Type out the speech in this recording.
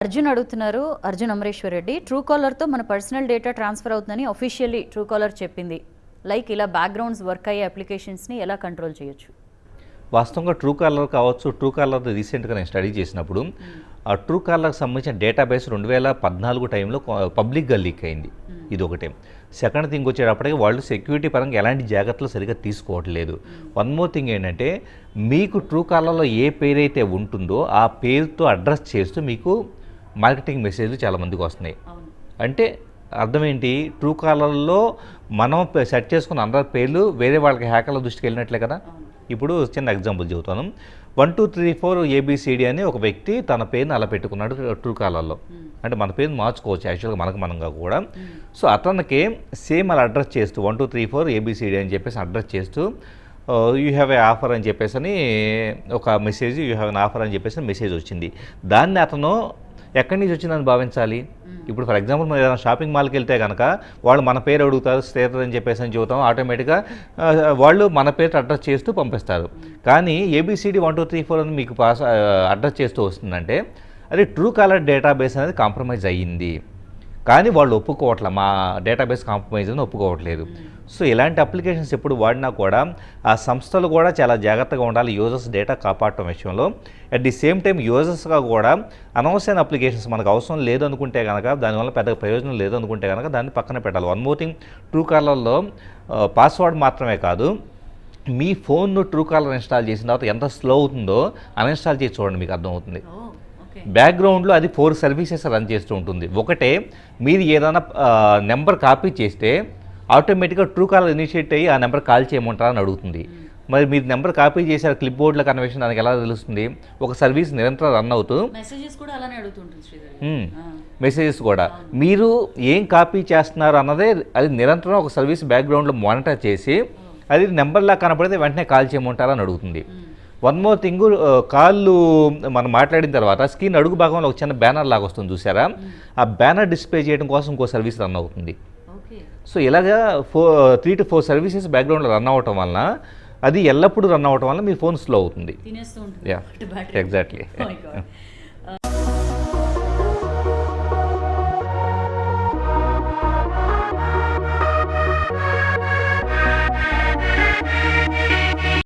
అర్జున్ అడుగుతున్నారు, అర్జున్ అమరేశ్వర్ రెడ్డి. ట్రూ కాలర్తో మన personal data transfer అవుతుందని అఫీషియల్లీ ట్రూ కాలర్ చెప్పింది. లైక్ ఇలా బ్యాక్గ్రౌండ్స్ వర్క్ అయ్యే అప్లికేషన్స్ని ఎలా కంట్రోల్ చేయొచ్చు? వాస్తవంగా ట్రూ కాలర్ కావచ్చు, ట్రూ కాలర్ రీసెంట్గా నేను స్టడీ చేసినప్పుడు ఆ ట్రూ కాలర్కి సంబంధించిన డేటాబేస్ 2014 టైంలో పబ్లిక్గా లీక్ అయింది. ఇది ఒకటే. సెకండ్ థింగ్ వచ్చేటప్పటికి వాళ్ళు సెక్యూరిటీ పరంగా ఎలాంటి జాగ్రత్తలు సరిగ్గా తీసుకోవట్లేదు. వన్ మోర్ థింగ్ ఏంటంటే, మీకు ట్రూ కాలర్లో ఏ పేరు అయితే ఉంటుందో ఆ పేరుతో అడ్రస్ చేస్తూ మీకు మార్కెటింగ్ మెసేజ్లు చాలామందికి వస్తున్నాయి. అంటే అర్థం ఏంటి? ట్రూ కాలర్లో మనం సెట్ చేసుకున్న అందరి పేర్లు వేరే వాళ్ళకి హ్యాకర్ల దృష్టికి వెళ్ళినట్లే కదా. ఇప్పుడు చిన్న ఎగ్జాంపుల్ చెబుతాను. 1234 ABCD అని ఒక వ్యక్తి తన పేరుని అలా పెట్టుకున్నాడు ట్రూ కాలర్లో. అంటే మన పేరుని మార్చుకోవచ్చు యాక్చువల్గా మనంగా కూడా. సో అతనికి సేమ్ అలా అడ్రస్ చేస్తూ 1234 ABCD అని చెప్పేసి అడ్రస్ చేస్తూ యూ హ్యావ్ ఏ ఆఫర్ అని చెప్పేసి అని ఒక message, you have an offer అని చెప్పేసి మెసేజ్ వచ్చింది. దాన్ని అతను ఎక్కడి నుంచి వచ్చిందని భావించాలి? ఇప్పుడు ఫర్ ఎగ్జాంపుల్ మనం ఏదైనా షాపింగ్ మాల్కి వెళ్తే కనుక వాళ్ళు మన పేరు అడుగుతారు, శ్రీధర్ అని చెప్పేసి అని చెబుతాం, ఆటోమేటిక్గా వాళ్ళు మన పేరు అడ్రస్ చేస్తూ పంపిస్తారు. కానీ ABCD 1234 అని మీకు అడ్రస్ చేస్తూ వస్తుందంటే అది ట్రూ కాలర్ డేటాబేస్ అనేది కాంప్రమైజ్ అయ్యింది. కానీ వాళ్ళు ఒప్పుకోవట్లే, మా డేటాబేస్ కాంప్రమైజ్ అని ఒప్పుకోవట్లేదు. సో ఇలాంటి అప్లికేషన్స్ ఎప్పుడు వాడినా కూడా ఆ సంస్థలు కూడా చాలా జాగ్రత్తగా ఉండాలి యూజర్స్ డేటా కాపాడటం విషయంలో. అట్ ది సేమ్ టైం యూజర్స్గా కూడా అనవసరమైన అప్లికేషన్స్ మనకు అవసరం లేదు అనుకుంటే కనుక, దానివల్ల పెద్ద ప్రయోజనం లేదు అనుకుంటే కనుక దాన్ని పక్కన పెట్టాలి. వన్ మోర్ థింగ్, ట్రూ కాలర్లో పాస్వర్డ్ మాత్రమే కాదు, మీ ఫోన్ను ట్రూ కాలర్ ఇన్స్టాల్ చేసిన తర్వాత ఎంత స్లో అవుతుందో అన్ఇన్స్టాల్ చేసి చూడండి, మీకు అర్థమవుతుంది. బ్యాక్గ్రౌండ్లో అది 4 సర్వీసెస్ రన్ చేస్తూ ఉంటుంది. ఒకటే, మీరు ఏదైనా నెంబర్ కాపీ చేస్తే ఆటోమేటిక్గా ట్రూ కాలర్ ఇనిషియేట్ అయ్యి ఆ నెంబర్ కాల్ చేయమంటారని అడుగుతుంది. మరి మీరు నెంబర్ కాపీ చేశారు క్లిప్ బోర్డ్లో కన్వర్షన్, దానికి ఎలా తెలుస్తుంది? ఒక సర్వీస్ నిరంతరం రన్ అవుతూ మెసేజెస్ కూడా మీరు ఏం కాపీ చేస్తున్నారు అన్నదే అది నిరంతరం ఒక సర్వీస్ బ్యాక్గ్రౌండ్లో మానిటర్ చేసి అది నెంబర్లా కనపడితే వెంటనే కాల్ చేయమంటారని అడుగుతుంది. వన్ మోర్ థింగ్, కాళ్ళు మనం మాట్లాడిన తర్వాత స్క్రీన్ అడుగు భాగంలో ఒక చిన్న బ్యానర్ లాగా వస్తుంది చూసారా, ఆ బ్యానర్ డిస్ప్లే చేయడం కోసం ఇంకో సర్వీస్ రన్ అవుతుంది. సో ఇలాగా 3 to 4 సర్వీసెస్ బ్యాక్గ్రౌండ్లో రన్ అవ్వటం వలన అది ఎల్లప్పుడూ రన్ అవ్వటం వల్ల మీ ఫోన్ స్లో అవుతుంది. ఎగ్జాక్ట్లీ.